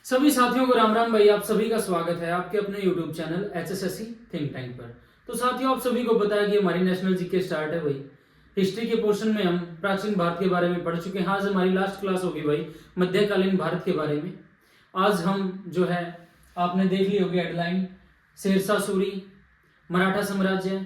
सभी साथियों को राम राम भाई। आप सभी का स्वागत है आपके अपने YouTube channel HSSC think tank पर। तो साथियों, आप सभी को पता है कि हमारी नेशनल जीके स्टार्ट है भाई। हिस्ट्री के पोर्शन में हम प्राचीन भारत के बारे में पढ़ चुके हैं। आज हमारी लास्ट क्लास होगी भाई मध्यकालीन भारत के बारे में। आज हम जो है आपने देख ली होगी हेडलाइन, शेरशाह सूरी, मराठा साम्राज्य,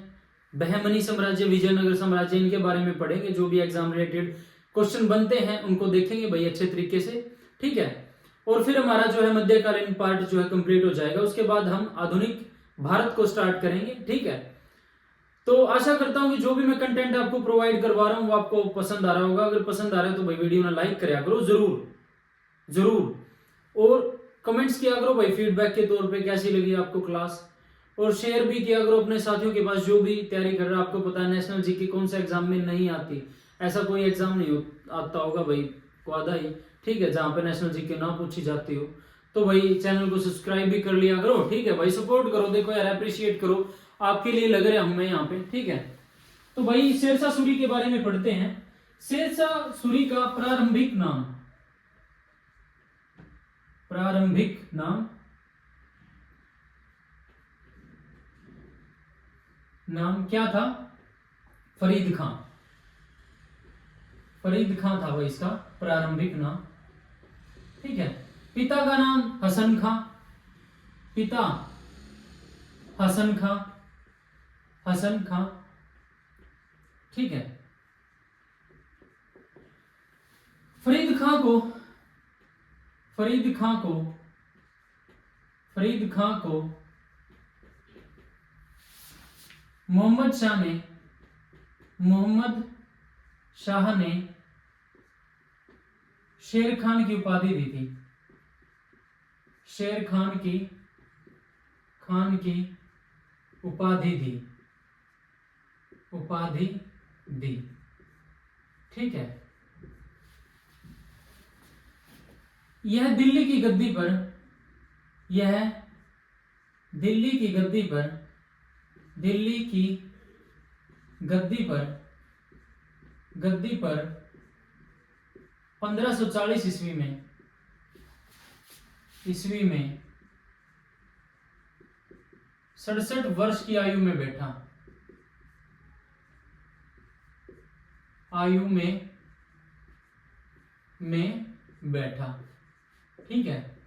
बहमनी साम्राज्य, विजयनगर साम्राज्य, इनके बारे में पढ़ेंगे। जो भी एग्जाम रिलेटेड क्वेश्चन बनते हैं उनको देखेंगे भाई अच्छे तरीके से, ठीक है। और फिर हमारा जो है मध्यकालीन पार्ट जो है कंप्लीट हो जाएगा। उसके बाद हम आधुनिक भारत को स्टार्ट करेंगे, ठीक है। तो आशा करता हूं कि जो भी मैं कंटेंट आपको प्रोवाइड करवा रहा हूं वो आपको पसंद आ रहा होगा। अगर पसंद आ रहा है तो भाई वीडियो ना लाइक करा करो जरूर जरूर, और कमेंट्स किया करो भाई फीडबैक के तौर पे कैसी लगी आपको क्लास, और शेयर भी किया करो अपने साथियों के पास जो भी तैयारी कर रहा है। आपको पता है नेशनल जीके कौन सा एग्जाम में नहीं आती, ऐसा कोई एग्जाम नहीं आता होगा भाई को आधा ही, ठीक है, जहां पे नेशनल जीके ना पूछी जाती हो। तो भाई चैनल को सब्सक्राइब भी कर लिया करो, ठीक है भाई। सपोर्ट करो, देखो यार अप्रिशिएट करो, आपके लिए लग रहा हूं मैं यहाँ पे, ठीक है। तो भाई शेरशाह सूरी के बारे में पढ़ते हैं। शेरशाह सूरी का प्रारंभिक नाम क्या था? फरीद खां था भाई इसका प्रारंभिक नाम, ठीक है। पिता का नाम हसन खां, ठीक है। फरीद खां को मोहम्मद शाह ने शेर खान की उपाधि दी थी। शेर खान की उपाधि दी, ठीक है। यह दिल्ली की गद्दी पर 1540 ईस्वी में 67 वर्ष की आयु में बैठा, ठीक है।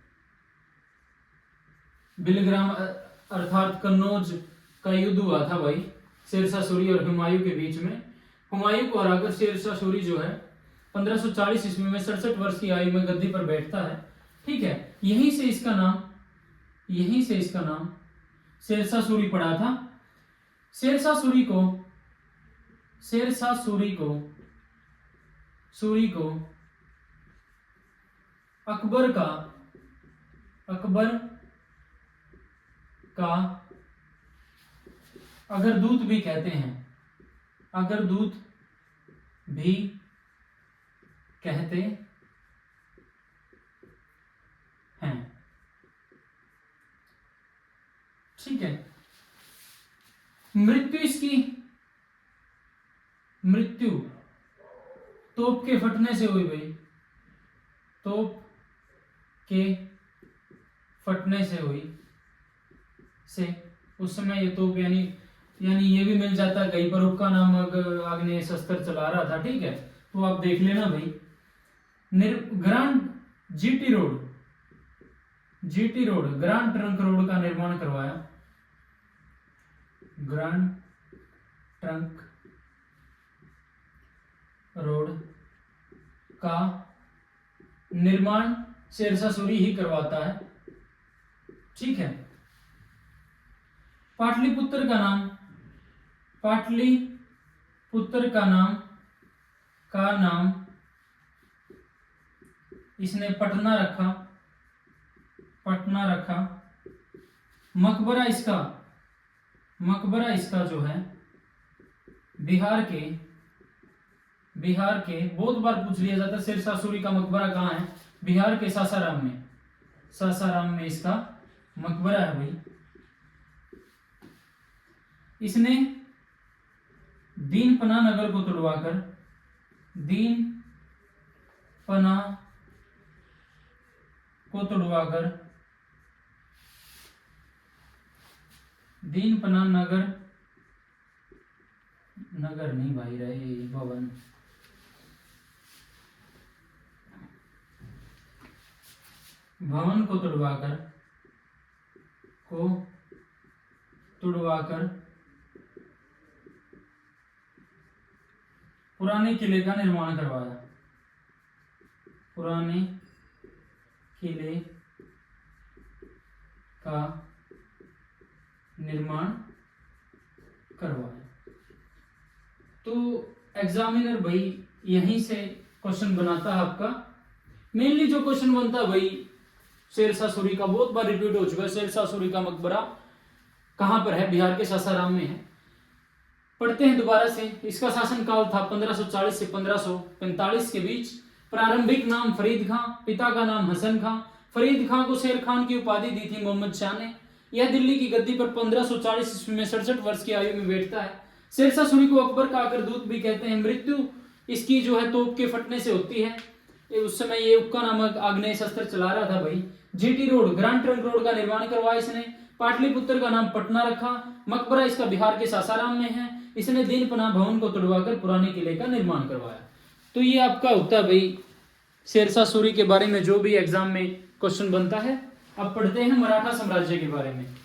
बिलग्राम अर्थात कन्नौज का युद्ध हुआ था भाई शेरशाह सूरी और हुमायूं के बीच में। हुमायूं को हराकर शेरशाह सूरी जो है 1540 ईस्वी में 67 वर्ष की आयु में गद्दी पर बैठता है, ठीक है। यहीं से इसका नाम शेरशाह सूरी पड़ा था। शेरशाह सूरी को अकबर का अग्रदूत भी कहते हैं, ठीक है। मृत्यु तोप के फटने से हुई भाई, उस समय ये तोप यानी ये भी मिल जाता है कहीं पर, हुक्का नामक आग्नेय शस्त्र चला रहा था, ठीक है। तो आप देख लेना भाई। Grand GT road grand trunk road का निर्माण करवाया। ग्रांड ट्रंक रोड का निर्माण शेरशाह सूरी ही करवाता है, ठीक है। पाटलिपुत्र का नाम इसने पटना रखा। मकबरा इसका जो है बिहार के बहुत बार पूछ लिया जाता है शेरशाह सूरी का मकबरा कहाँ है? बिहार के सासाराम में इसका मकबरा है भाई। इसने दीनपना नगर को तुड़वाकर दीनपना को तुड़वाकर दीनपना नगर, नगर नहीं भाई रहे, भवन, भवन को तुड़वाकर पुराने किले का निर्माण करवाया, पुराने किले का निर्माण करवाया। तो एग्जामिनर भाई यहीं से क्वेश्चन बनाता है आपका। मेनली जो क्वेश्चन बनता है भाई शेरशाह सूरी का, बहुत बार रिपीट हो चुका है। शेरशाह सूरी का मकबरा कहां पर है? बिहार के सासाराम में है। पढ़ते हैं दोबारा से। इसका शासनकाल था 1540 से 1545 के बीच। प्रारंभिक नाम फरीद खां, पिता का नाम हसन खां। फरीद खां को शेर खान की उपाधि दी थी मोहम्मद शाह ने। यह दिल्ली की गद्दी पर 1540 ईस्वी में 67 वर्ष की आयु में बैठता है। शेरशाह सूरी को अकबर का अग्रदूत भी कहते हैं। मृत्यु इसकी जो है तोप के फटने से होती है। उस समय ये उक्का नामक आग्नेय शस्त्र चला रहा था भाई। GT road, grand trunk road का निर्माण करवाया इसने। पाटलिपुत्र का नाम पटना रखा। मकबरा इसका बिहार के सासाराम में है। इसने दीनपना भवन को तुड़वाकर पुराने किले का निर्माण करवाया। तो ये आपका होता है भाई शेरशाह सूरी के बारे में जो भी एग्जाम में क्वेश्चन बनता है। अब पढ़ते हैं मराठा साम्राज्य के बारे में।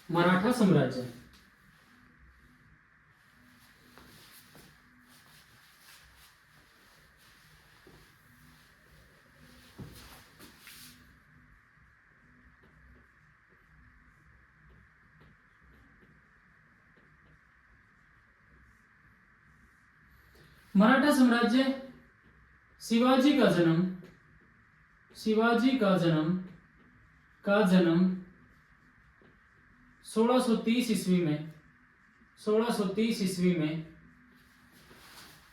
मराठा साम्राज्य, मराठा साम्राज्य शिवाजी का जन्म 1630 ईस्वी में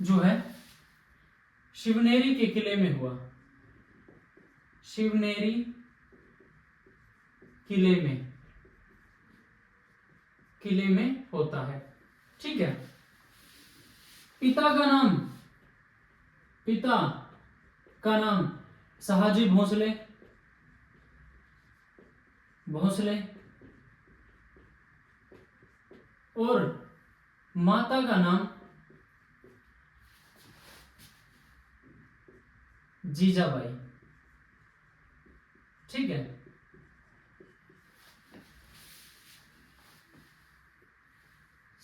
जो है शिवनेरी के किले में हुआ। शिवनेरी किले में होता है। ठीक है। पिता का नाम शहाजी भोसले और माता का नाम जीजाबाई। ठीक है।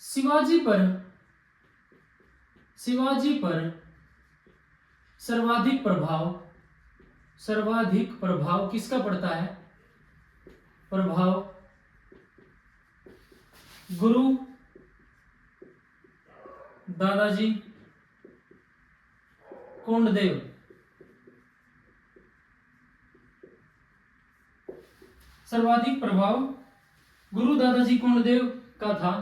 शिवाजी पर सर्वाधिक प्रभाव किसका पड़ता है? प्रभाव गुरु दादाजी कोंडदेव, सर्वाधिक प्रभाव गुरु दादाजी कोंडदेव का था।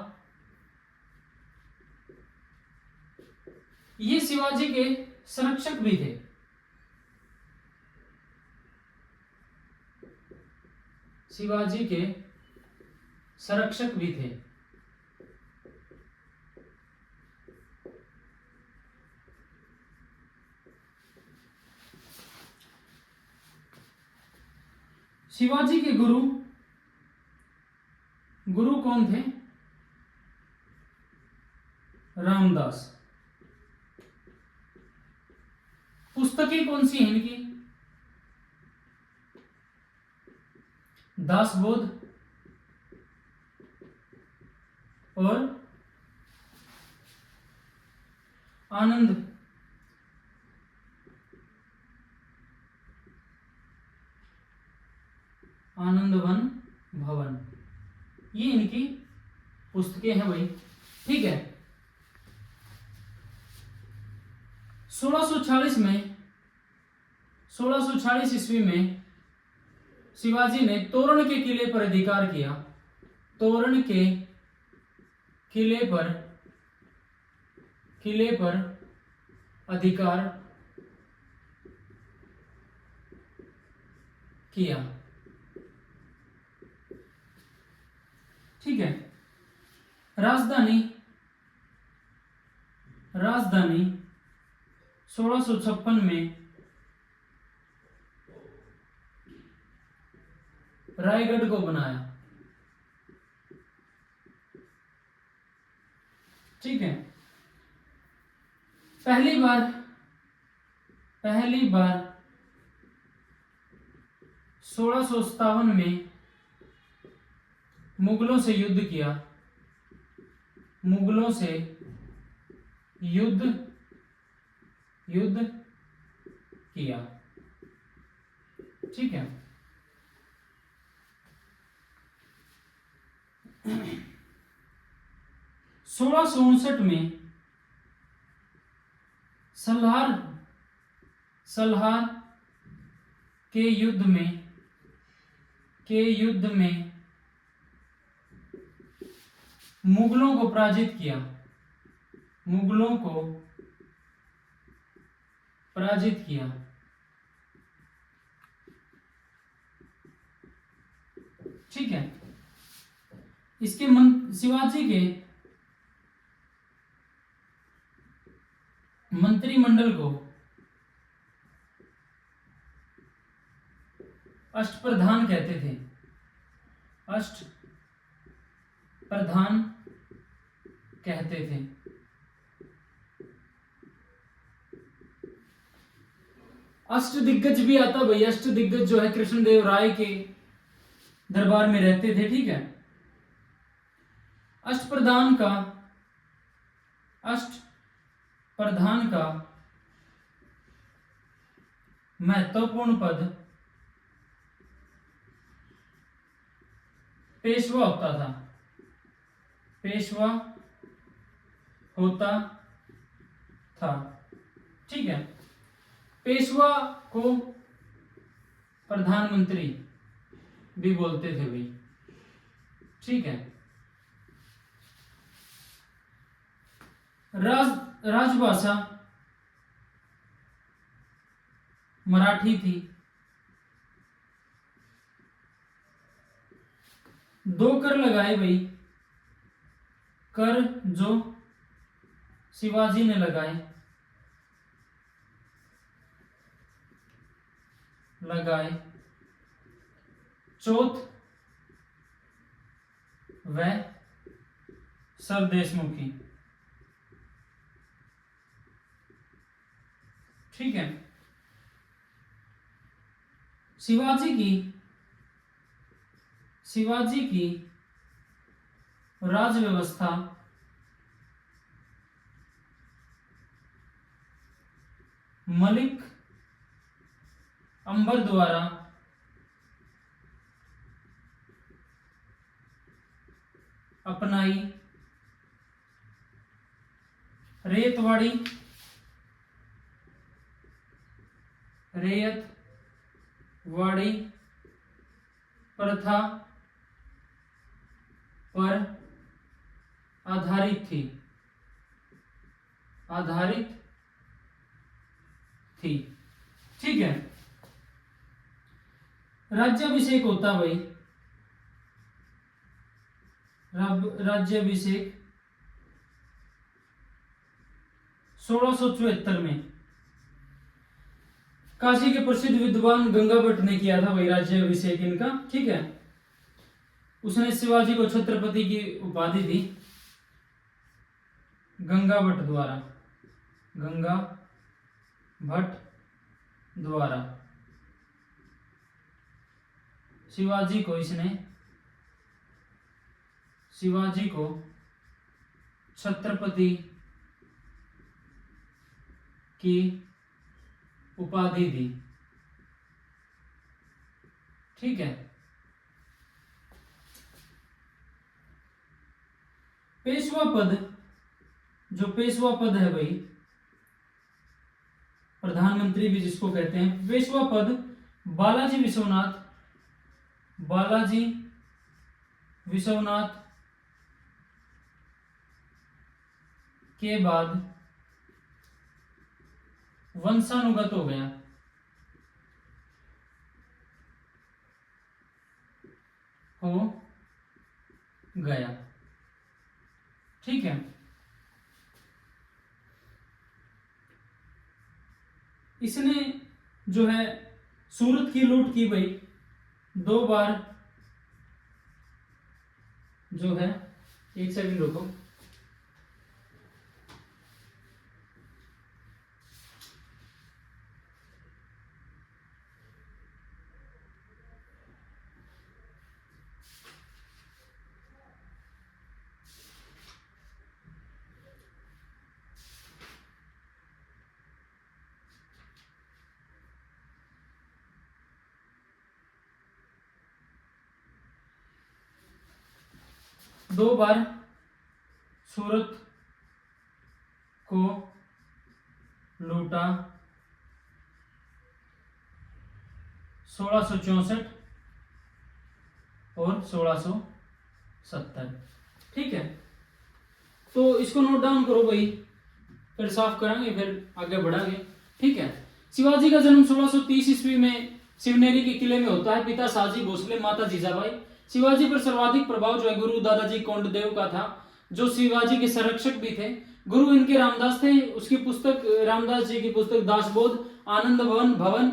ये शिवाजी के संरक्षक भी थे। शिवाजी के संरक्षक भी थे। शिवाजी के गुरु कौन थे? रामदास। पुस्तकें कौन सी हैं इनकी? दासबोध और आनंदवन भवन, ये इनकी पुस्तकें हैं भाई। ठीक है। 1646 ईस्वी में शिवाजी ने तोरण के किले पर अधिकार किया। तोरण के किले पर किले पर अधिकार किया। ठीक है। राजधानी 1656 में रायगढ़ को बनाया। ठीक है। पहली बार 1657 में मुगलों से युद्ध किया। ठीक है। 1659 में सलार के युद्ध में मुगलों को पराजित किया। ठीक है। इसके शिवाजी के मंत्रिमंडल को अष्टप्रधान कहते थे। अष्टदिग्गज भी आता भाई। अष्टदिग्गज जो है कृष्णदेव राय के दरबार में रहते थे। ठीक है। अष्टप्रधान का महत्वपूर्ण पद पेशवा होता था। ठीक है। पेशवा को प्रधानमंत्री भी बोलते थे भाई। ठीक है। राजभाषा मराठी थी। 2 कर लगाए भाई। कर जो शिवाजी ने लगाए चौथ व सरदेशमुखी। ठीक है। शिवाजी की राज व्यवस्था मलिक अंबर द्वारा अपनाई। रेतवाड़ी प्रथा पर आधारित थी। ठीक है। राज्याभिषेक होता भाई। राज्याभिषेक 1674 में काशी के प्रसिद्ध विद्वान गंगा भट्ट ने किया था भाई राज्याभिषेक इनका। ठीक है। उसने शिवाजी को छत्रपति की उपाधि दी गंगा भट्ट द्वारा। शिवाजी को छत्रपति की उपाधि दी। ठीक है। पेशवा पद है भाई, प्रधानमंत्री भी जिसको कहते हैं, पेशवा पद बालाजी विश्वनाथ के बाद वंशानुगत हो गया, हो गया। ठीक है, इसने जो है सूरत की लूट की भाई 2 बार, जो है, एक सेकंड रुको, दो बार सूरत को लूटा, 1664 और 1670। ठीक है, तो इसको नोट डाउन करो भाई, फिर साफ करांगे, फिर आगे बढ़ांगे। ठीक है, शिवाजी का जन्म 1630 ईस्वी में शिवनेरी के किले में होता है। पिता साजी भोसले, माता जीजाबाई। शिवाजी पर सर्वाधिक प्रभाव जो है गुरु दादाजी कोंडदेव का था, जो शिवाजी के संरक्षक भी थे। गुरु इनके रामदास थे। उसकी पुस्तक, रामदास जी की पुस्तक दासबोध, आनंद भवन भवन।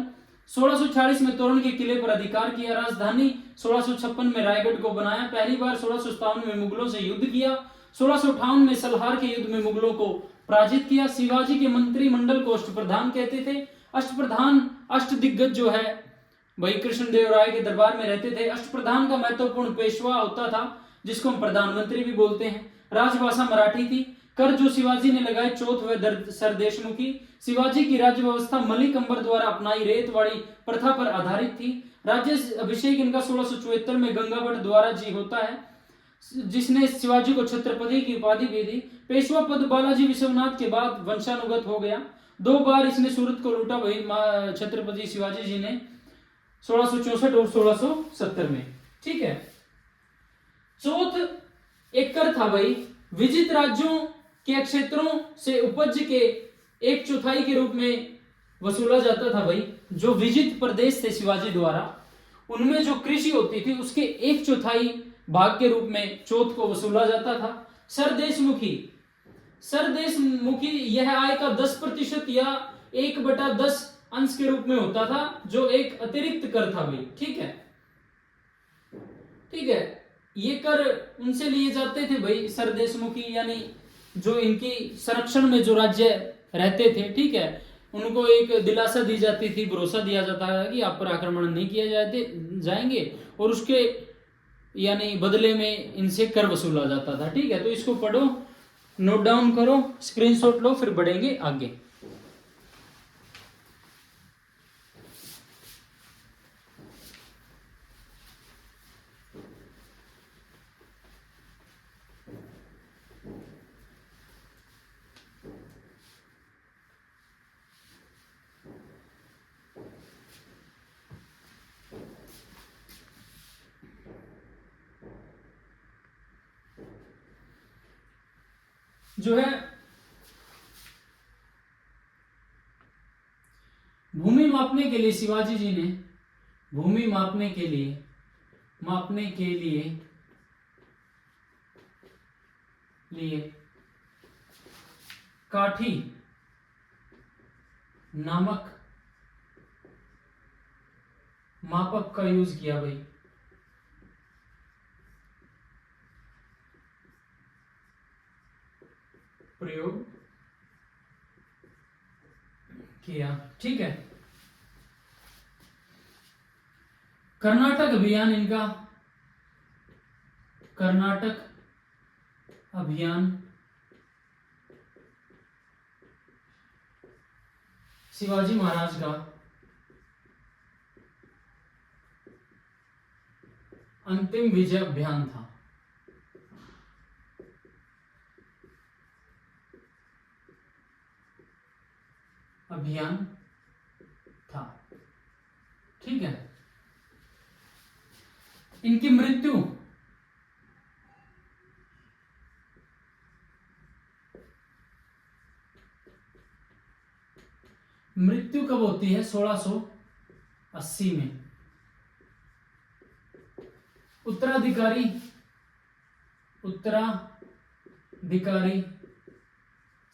1646 में तोरण के किले पर अधिकार किया। राजधानी 1656 में रायगढ़ को बनाया। पहली बार 1657 में मुगलों से युद्ध किया। 1658 में सलहार के युद्ध में मुगलों को पराजित किया। शिवाजी के मंत्रिमंडल को अष्टप्रधान कहते थे। अष्टप्रधान, अष्टदिग्गज जो है भाई कृष्णदेव राय के दरबार में रहते थे। अष्टप्रधान का महत्वपूर्ण पेशवा होता था, जिसको हम प्रधानमंत्री भी बोलते हैं। राजभाषा मराठी थी। कर जो शिवाजी ने लगाए चौथ व सरदेशमुखी। शिवाजी की राज्य व्यवस्था मलिक अंबर द्वारा अपनाई रेतवाड़ी प्रथा पर आधारित थी। राज्य अभिषेक इनका 1674 में गंगावट द्वारा जी होता है, जिसने शिवाजी को छत्रपति की उपाधि भी दी। पेशवा पद बालाजी विश्वनाथ के बाद वंशानुगत हो गया। 2 बार इसने सूरत को लूटा भाई छत्रपति शिवाजी जी ने, 1664 और 1670 में। ठीक है, चौथ एक कर था भाई, विजित राज्यों के क्षेत्रों से उपज के 1/4 के रूप में वसूला जाता था भाई। जो विजित प्रदेश थे शिवाजी द्वारा, उनमें जो कृषि होती थी उसके 1/4 भाग के रूप में चौथ को वसूला जाता था। सरदेशमुखी, सरदेशमुखी यह आय का 10% या 1/10 अंश के रूप में होता था, जो एक अतिरिक्त कर था भाई। ठीक है, ठीक है, ये कर उनसे लिए जाते थे भाई सरदेशमुखी, यानी जो इनकी संरक्षण में जो राज्य रहते थे। ठीक है, उनको एक दिलासा दी जाती थी, भरोसा दिया जाता है कि आप पर आक्रमण नहीं किए जाएंगे, और उसके यानी बदले में इनसे कर वसूला जाता था। ठीक है, तो इसको पढ़ो, नोट डाउन करो, स्क्रीनशॉट लो, फिर बढ़ेंगे आगे। जो है भूमि मापने के लिए शिवाजी जी ने, भूमि मापने के लिए काठी नामक मापक का यूज किया भाई। प्रयोग किया। ठीक है, कर्नाटक अभियान इनका, कर्नाटक अभियान शिवाजी महाराज का अंतिम विजय अभियान था। ठीक है, इनकी मृत्यु मृत्यु कब होती है? 1680 में। उत्तराधिकारी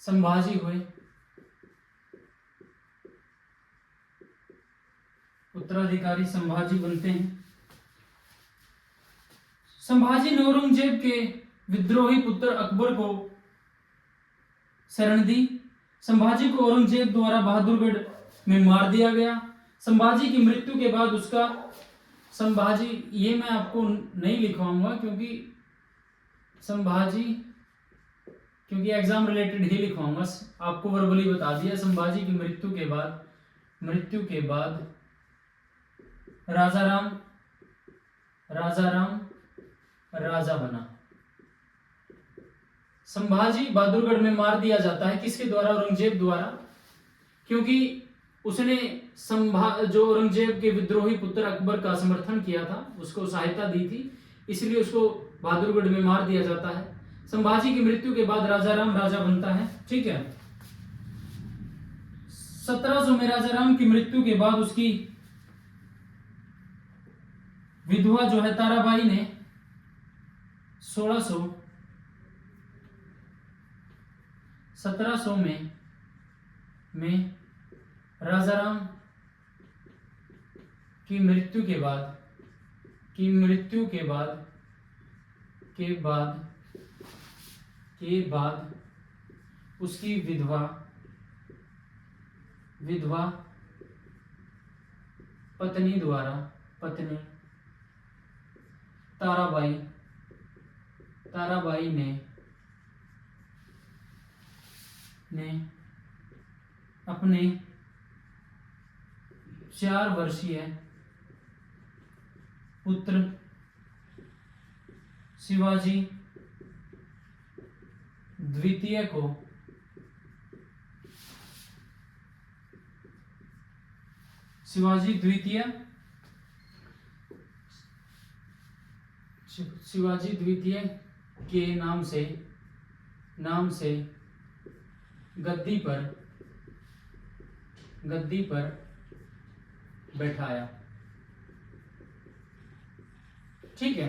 संभाजी हुए। उत्तराधिकारी संभाजी बनते हैं। संभाजी ने औरंगजेब के विद्रोही पुत्र अकबर को शरण दी। संभाजी को औरंगजेब द्वारा बहादुरगढ़ में मार दिया गया। संभाजी की मृत्यु के बाद उसका संभाजी, ये मैं आपको नहीं लिखवाऊंगा क्योंकि एग्जाम रिलेटेड ही लिखवाऊंगा, आपको वर्बली बता दिया। संभाजी की मृत्यु के बाद राजाराम राजा बना। संभाजी बहादुरगढ़ में मार दिया जाता है। किसके द्वारा? औरंगजेब द्वारा, क्योंकि उसने जो औरंगजेब के विद्रोही पुत्र अकबर का समर्थन किया था, उसको सहायता दी थी, इसलिए उसको बहादुरगढ़ में मार दिया जाता है। संभाजी की मृत्यु के बाद राजाराम राजा बनता है। ठीक है। 1700 में राजाराम की मृत्यु के बाद उसकी विधवा जो है ताराबाई ने 1700 में राजाराम की मृत्यु के बाद उसकी विधवा पत्नी ताराबाई ने अपने 4 वर्षीय पुत्र शिवाजी द्वितीय को शिवाजी द्वितीय के नाम से गद्दी पर बैठाया। ठीक है।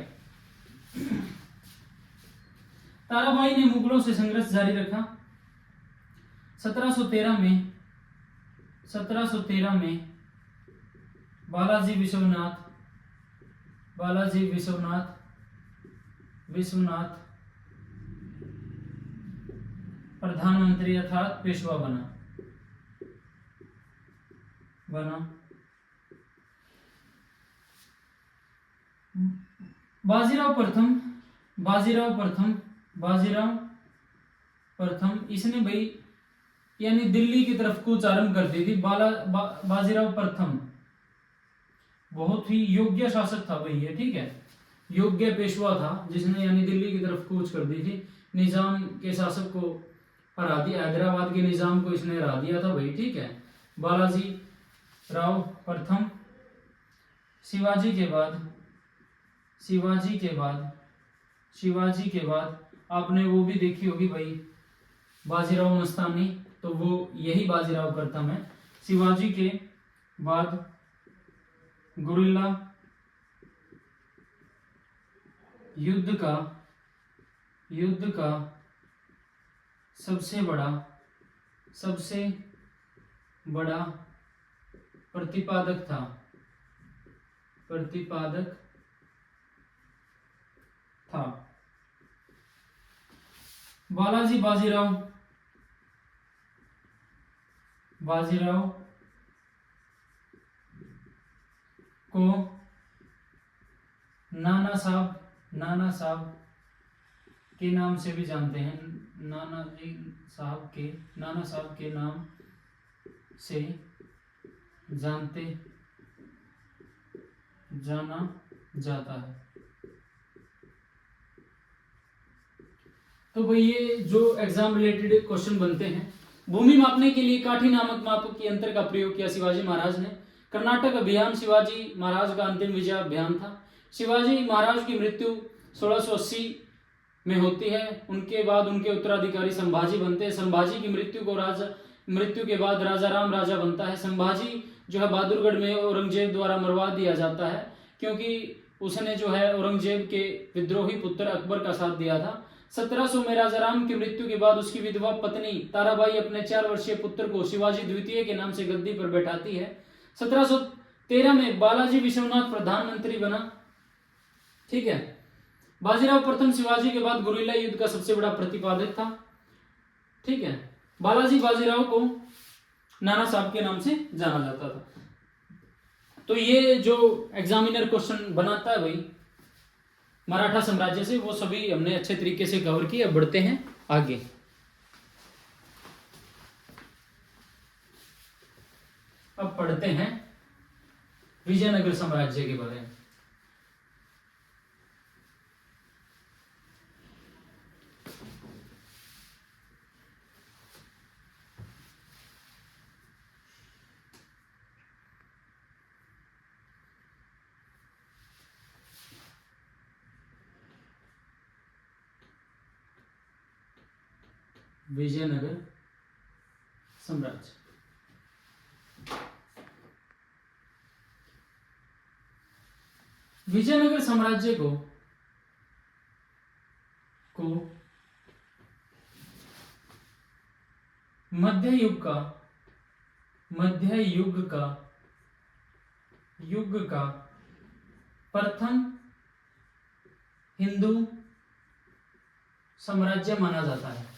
ताराबाई ने मुगलों से संघर्ष जारी रखा। 1713 में बालाजी विश्वनाथ प्रधानमंत्री अर्थात पेशवा बना। बाजीराव प्रथम इसने भाई यानी दिल्ली की तरफ कूच आरंभ कर दी थी। बाजीराव प्रथम बहुत ही योग्य शासक था भाई ये। ठीक है। योग्य पेशवा था जिसने यानी दिल्ली की तरफ कूच कर दी थी। निजाम के शासक को हरा दिया, हैदराबाद के निजाम को इसने हरा दिया था भाई। ठीक है। बालाजी राव प्रथम शिवाजी के बाद आपने वो भी देखी होगी भाई बाजीराव मस्तानी, तो वो यही बाजीराव प्रथम है। शिवाजी के बाद गुरिल्ला युद्ध का सबसे बड़ा प्रतिपादक था। बालाजी बाजीराव को नाना साहब के नाम से भी जानते हैं। नाना साहब के नाम से जाना जाता है। तो भाई ये जो एग्जाम रिलेटेड क्वेश्चन बनते हैं, भूमि मापने के लिए काठी नामक मापक के यंत्र का प्रयोग किया शिवाजी महाराज ने। कर्नाटक अभियान शिवाजी महाराज का अंतिम विजय अभियान था। शिवाजी महाराज की मृत्यु 1680 में होती है। उनके बाद उनके उत्तराधिकारी संभाजी बनते हैं। संभाजी की मृत्यु को मृत्यु के बाद राजा राम राजा बनता है। संभाजी जो है बहादुरगढ़ में औरंगजेब द्वारा मरवा दिया जाता है, क्योंकि उसने जो है औरंगजेब के विद्रोही पुत्र अकबर का साथ दिया था। 1700 में राजा राम की मृत्यु के बाद उसकी विधवा पत्नी ताराबाई अपने 4 वर्षीय पुत्र को शिवाजी द्वितीय के नाम से गद्दी पर बैठाती है। 1713 में बालाजी विश्वनाथ प्रधानमंत्री बना। ठीक है। बाजीराव प्रथम शिवाजी के बाद गुरिल्ला युद्ध का सबसे बड़ा प्रतिपादक था। ठीक है। बालाजी बाजीराव को नाना साहब के नाम से जाना जाता था। तो ये जो एग्जामिनर क्वेश्चन बनाता है भाई मराठा साम्राज्य से, वो सभी हमने अच्छे तरीके से कवर किए। अब बढ़ते हैं आगे। अब पढ़ते हैं विजयनगर साम्राज्य के बारे में। विजयनगर साम्राज्य। विजयनगर साम्राज्य को मध्य युग का प्रथम हिंदू साम्राज्य माना जाता है।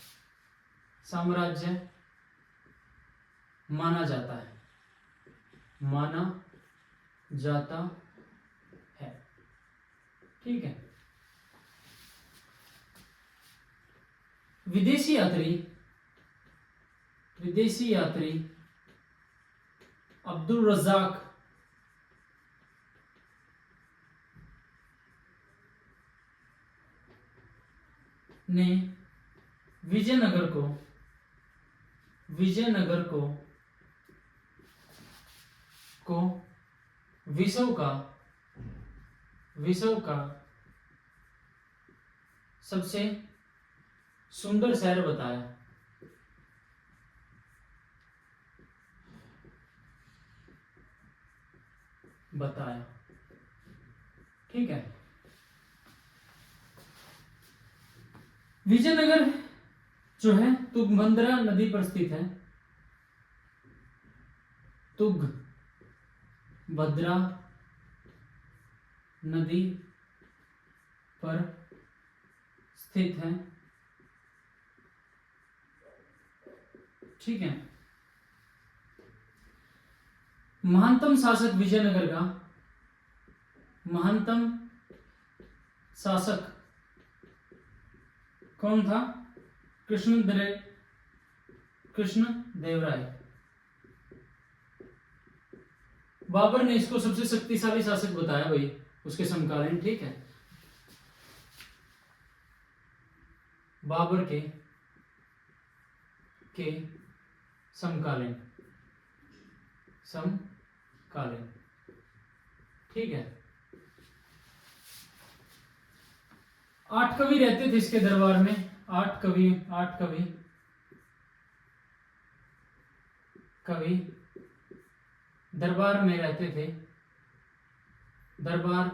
माना जाता है। ठीक है। विदेशी यात्री अब्दुल रज़ाक ने विजयनगर को विश्व का सबसे सुंदर शहर बताया। ठीक है। विजयनगर जो है तुंगभद्रा नदी पर स्थित है। तुंगभद्रा नदी पर स्थित है। ठीक है। महानतम शासक विजयनगर का महानतम शासक कौन था? कृष्णदेवराय। बाबर ने इसको सबसे शक्तिशाली शासक बताया भाई उसके समकालीन। ठीक है। बाबर के समकालीन। ठीक है। 8 कवि रहते थे इसके दरबार में। 8 कवि दरबार में रहते थे। दरबार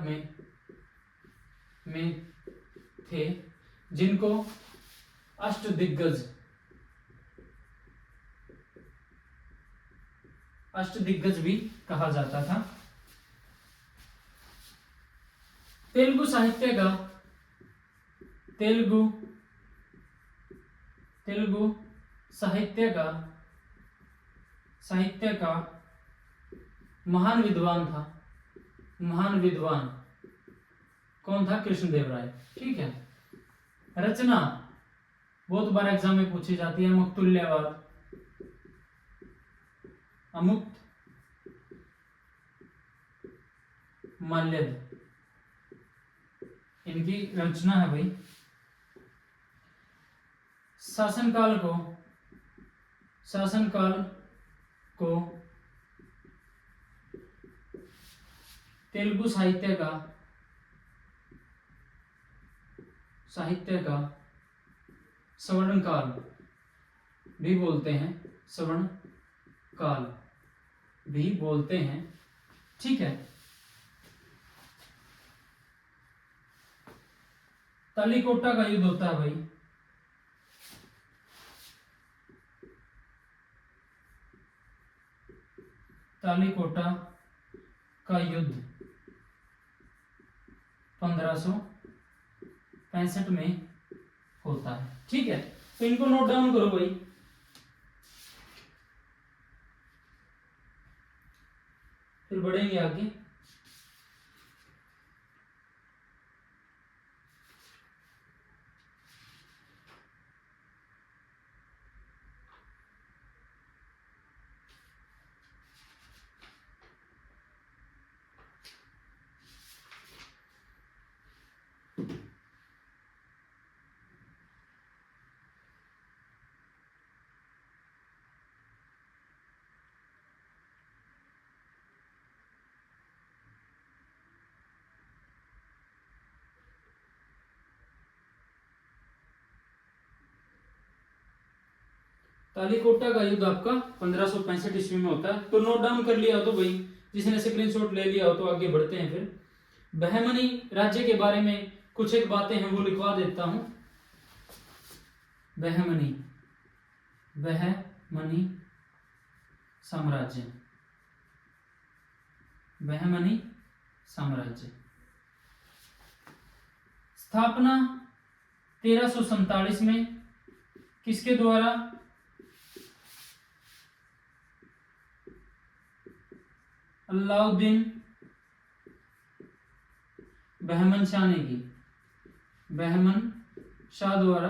में थे जिनको अष्टदिग्गज भी कहा जाता था। तेलुगु साहित्य का महान विद्वान कौन था? कृष्णदेवराय। ठीक है। रचना बहुत बार एग्जाम में पूछी जाती है। मुक्तुल्यवाद, अमुक्त माल्यद, इनकी रचना है भाई। शासनकाल को तेलुगु साहित्य का स्वर्णकाल भी बोलते हैं। स्वर्ण काल भी बोलते हैं। ठीक है, तालीकोटा का युद्ध होता है भाई, तालीकोटा का युद्ध 1565 में होता है। ठीक है, तो इनको नोट डाउन करो भाई। फिर बढ़ेंगे आगे। तालीकोटा का युद्ध आपका 1565 ईस्वी में होता है। तो नोट डाउन कर लिया हो तो भाई, जिसने स्क्रीनशॉट ले लिया हो तो आगे बढ़ते हैं। फिर बहमनी राज्य के बारे में कुछ एक बातें हैं वो लिखवा देता हूं। बहमनी साम्राज्य, बहमनी साम्राज्य स्थापना 1347 में किसके द्वारा? अलाउद्दीन बहमन शाह ने की, बहमन शाह द्वारा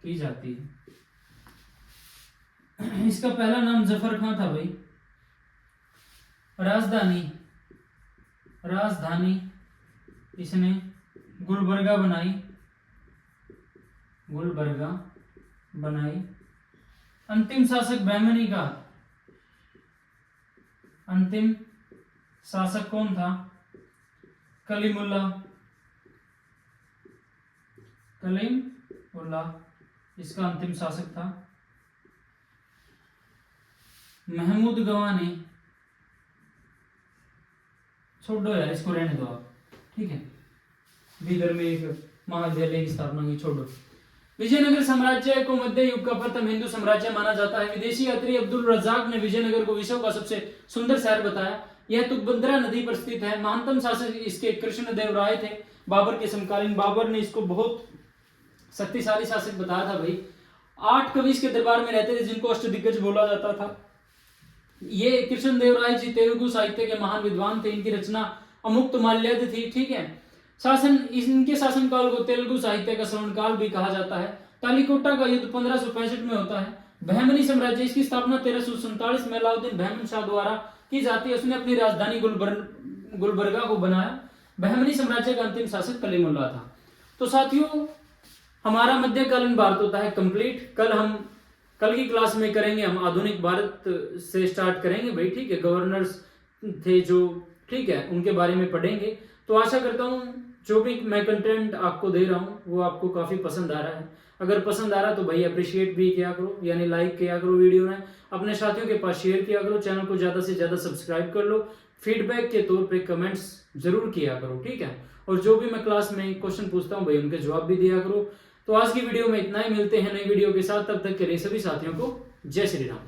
की जाती है। इसका पहला नाम जफर खां था भाई। राजधानी इसने गुलबर्गा बनाई। अंतिम शासक बहमनी का अंतिम शासक कौन था? कलीमुल्लाह इसका अंतिम शासक था। महमूद गवाह ने, छोड़ दो यार, इसको रहने दो आप, ठीक है। बीदर में एक महाविद्यालय की स्थापना की, छोड़ो। विजयनगर साम्राज्य को मध्य युग का प्रथम हिंदू साम्राज्य माना जाता है। विदेशी यात्री अब्दुल रज्जाक ने विजयनगर को विश्व का सबसे सुंदर शहर बताया। यह तुंगभद्रा नदी पर स्थित है। महानतम शासक इसके कृष्णदेव राय थे, बाबर के समकालीन। बाबर ने इसको बहुत शक्तिशाली शासक बताया था भाई। 8 कवि इसके दरबार में रहते थे, जिनको अष्टदिग्गज बोला जाता था। ये कृष्णदेव राय जी तेलुगु साहित्य के महान विद्वान थे। इनकी रचना अमुक्त माल्यद थी, ठीक है। इनके शासनकाल को तेलुगु साहित्य का स्वर्णकाल भी कहा जाता है। तालीकोटा का युद्ध 1565 में होता है। बहमनी साम्राज्य, इसकी स्थापना 1347 में अलाउद्दीन बहमन शाह द्वारा की जाती है। उसने अपनी राजधानी गुलबर्गा को बनाया। बहमनी साम्राज्य का अंतिम शासक कलीमुल्लाह था। तो साथियों, हमारा मध्यकालीन भारत होता है कंप्लीट। कल की क्लास में करेंगे हम आधुनिक भारत से स्टार्ट करेंगे भाई, ठीक है। गवर्नर्स थे जो, ठीक है, उनके बारे में पढ़ेंगे। तो आशा करता हूँ जो भी मैं कंटेंट आपको दे रहा हूँ वो आपको काफी पसंद आ रहा है। अगर पसंद आ रहा तो भाई अप्रिशिएट भी किया करो, यानी लाइक किया करो वीडियो में, अपने साथियों के पास शेयर किया करो, चैनल को ज्यादा से ज्यादा सब्सक्राइब कर लो। फीडबैक के तौर पे कमेंट्स जरूर किया करो, ठीक है। और जो भी मैं क्लास में क्वेश्चन पूछता हूँ भाई उनके जवाब भी दिया करो। तो आज की वीडियो में इतना ही, मिलते हैं नई वीडियो के साथ। तब तक के लिए सभी साथियों को जय श्री राम।